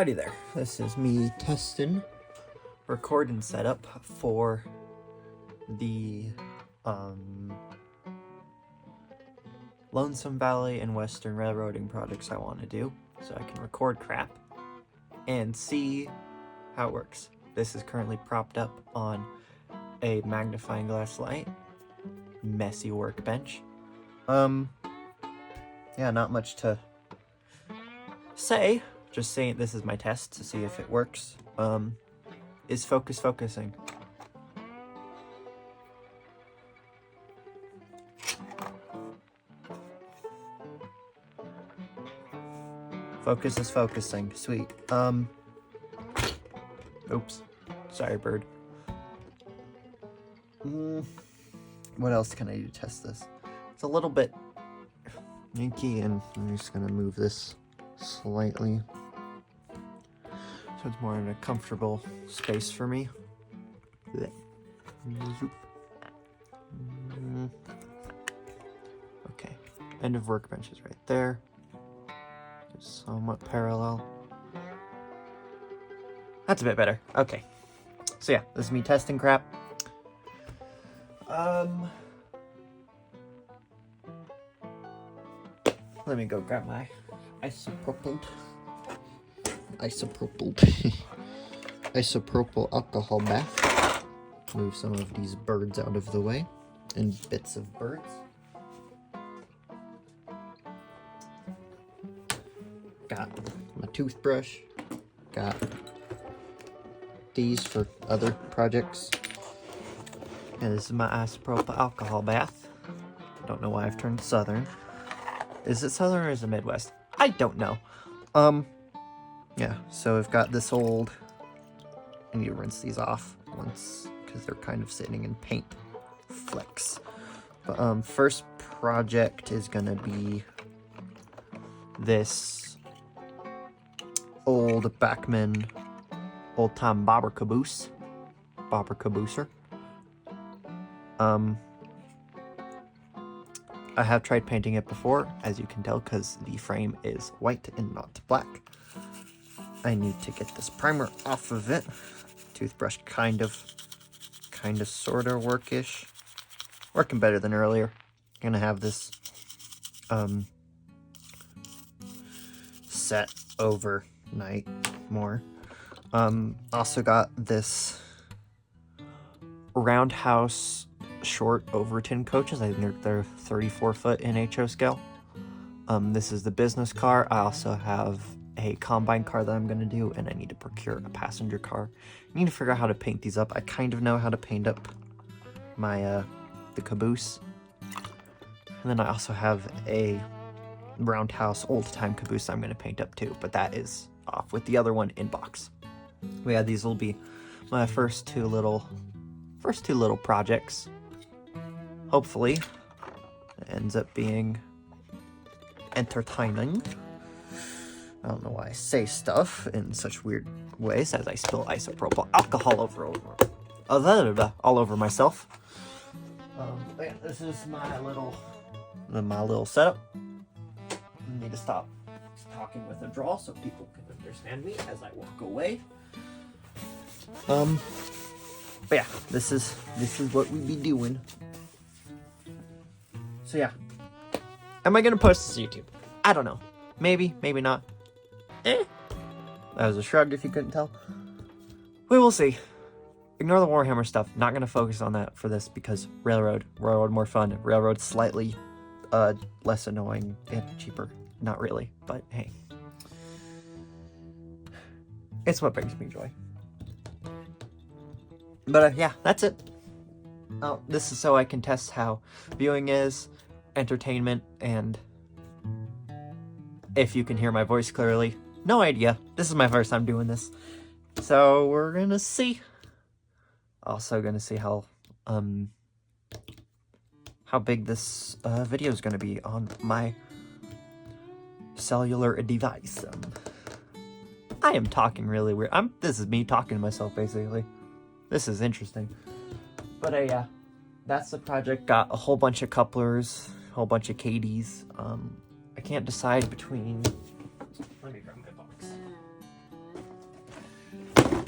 Howdy there, this is me testing recording setup for the Lonesome Valley and Western railroading projects I want to do, so I can record crap and see how it works. This is currently propped up on a magnifying glass light, messy workbench. Yeah, not much to say. Just saying this is my test to see if it works. Is focusing? Focus is focusing. Sweet. Oops. Sorry, bird. What else can I do to test this? It's a little bit yanky, and I'm just gonna move this slightly so it's more in a comfortable space for me. Okay, end of workbench is right there. It's somewhat parallel. That's a bit better. Okay, so yeah, this is me testing crap. Let me go grab my isopropyl alcohol bath. Move some of these birds out of the way, and bits of birds. Got my toothbrush. Got these for other projects. And this is my isopropyl alcohol bath. Don't know why I've turned southern. Is it southern or is it Midwest? I don't know. Yeah, so I've got this old, I need to rinse these off once, because they're kind of sitting in paint flecks. But, first project is gonna be this old Bachman old-time bobber cabooser. I have tried painting it before, as you can tell, because the frame is white and not black. I need to get this primer off of it. Toothbrush kind of sorta workish. Working better than earlier. Gonna have this set overnight more. Also got this roundhouse short Overton coaches. I think they're 34-foot in HO scale. This is the business car. I also have a combine car that I'm going to do, and I need to procure a passenger car. I need to figure out how to paint these up. I kind of know how to paint up my the caboose. And then I also have a roundhouse old-time caboose I'm going to paint up too, but that is off with the other one in box. But yeah, these will be my first two little projects. Hopefully, it ends up being entertaining. I don't know why I say stuff in such weird ways as I spill isopropyl alcohol all over myself. But yeah, this is my little setup. I need to stop talking with a draw so people can understand me as I walk away. But yeah, this is what we be doing. So yeah, am I gonna post this to YouTube? I don't know. Maybe, maybe not. That was a shrug if you couldn't tell. We will see. Ignore the Warhammer stuff. Not gonna focus on that for this because railroad more fun. Railroad slightly less annoying and cheaper. Not really, but hey, it's what brings me joy. But yeah, that's it. This is so I can test how viewing is, entertainment, and if you can hear my voice clearly. No idea. This is my first time doing this. So we're gonna see. Also gonna see how big this video is gonna be on my cellular device. I am talking really weird. This is me talking to myself, basically. This is interesting. But yeah, that's the project. Got a whole bunch of couplers, a whole bunch of KDs. I can't decide between... Let me grab my box.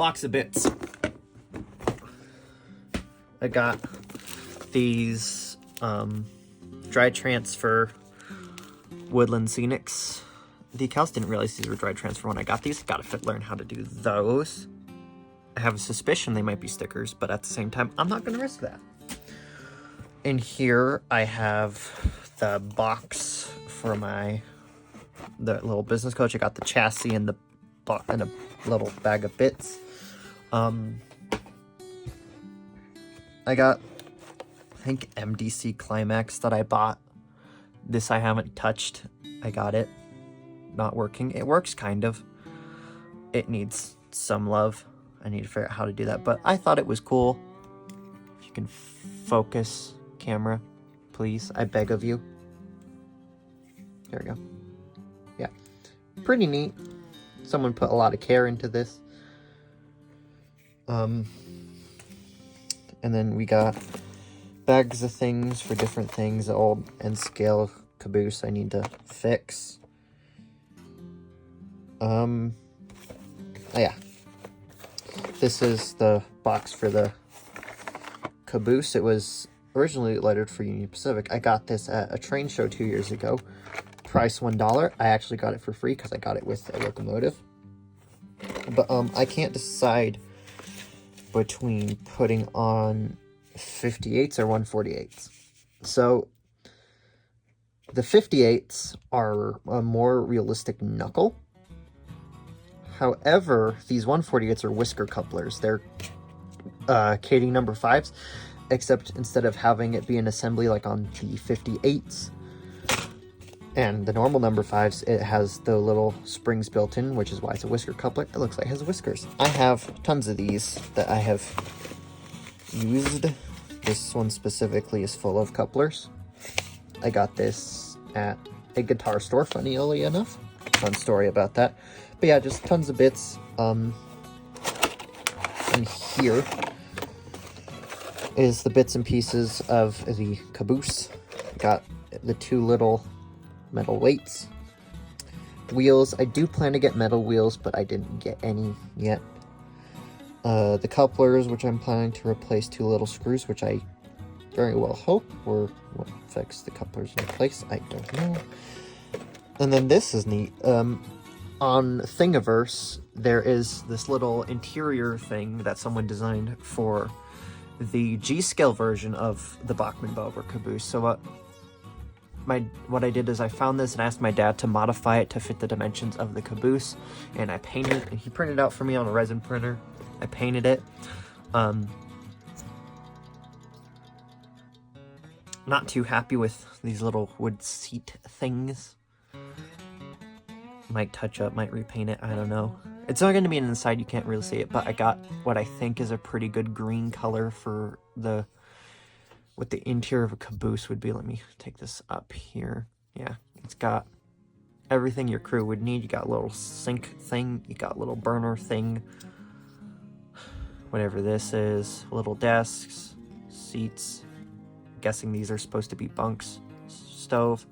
box of bits. I got these dry transfer Woodland Scenics decals. Didn't realize these were dry transfer when I got these. Gotta learn how to do those. I have a suspicion they might be stickers, but at the same time, I'm not gonna risk that. In here, I have the box for the little business coach. I got the chassis and and a little bag of bits. I got, I think, MDC Climax that I bought. This I haven't touched. I got it. Not working. It works, kind of. It needs some love. I need to figure out how to do that, but I thought it was cool. If you can focus, camera, please, I beg of you. There we go. Yeah, pretty neat. Someone put a lot of care into this. And then we got bags of things for different things. The old N scale caboose I need to fix. Oh yeah. This is the box for the caboose. It was originally lettered for Union Pacific. I got this at a train show 2 years ago. Price $1. I actually got it for free because I got it with a locomotive. But I can't decide between putting on 58s or 148s. So the 58s are a more realistic knuckle. However, these 148s are whisker couplers. They're Kading number 5s, except instead of having it be an assembly like on the 58s and the normal number 5s, it has the little springs built in, which is why it's a whisker coupler. It looks like it has whiskers. I have tons of these that I have used. This one specifically is full of couplers. I got this at a guitar store, funnily enough. Fun story about that. But yeah, just tons of bits. And here is the bits and pieces of the caboose. Got the 2 little metal weights. Wheels. I do plan to get metal wheels, but I didn't get any yet. The couplers, which I'm planning to replace 2 little screws, which I very well hope will fix the couplers in place. I don't know. And then this is neat. On Thingiverse, there is this little interior thing that someone designed for the G-scale version of the Bachmann-Bauer caboose. So what I did is I found this and asked my dad to modify it to fit the dimensions of the caboose, and I painted it, and he printed it out for me on a resin printer. I painted it. Not too happy with these little wood seat things. Might touch up, might repaint it, I don't know. It's not going to be an inside, you can't really see it, but I got what I think is a pretty good green color for what the interior of a caboose would be. Let me take this up here. Yeah, it's got everything your crew would need. You got a little sink thing, you got a little burner thing, whatever this is, little desks, seats. I'm guessing these are supposed to be bunks, stove,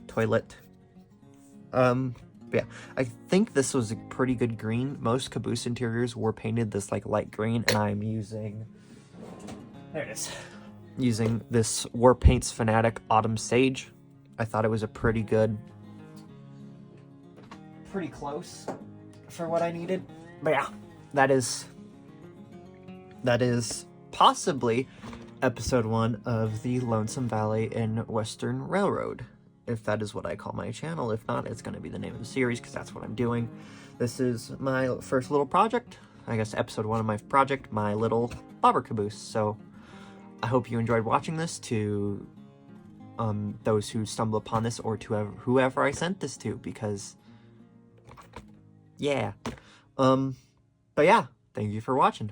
toilet. Yeah, I think this was a pretty good green. Most caboose interiors were painted this like light green, and I'm using, there it is, using this War Paints Fanatic Autumn Sage. I thought it was a pretty close for what I needed. But yeah, that is possibly episode 1 of the Lonesome Valley and Western Railroad, if that is what I call my channel. If not, it's going to be the name of the series, because that's what I'm doing. This is my first little project. I guess episode 1 of my project, my little bobber caboose. So I hope you enjoyed watching this. To those who stumble upon this, or to whoever I sent this to, because yeah. But yeah, thank you for watching.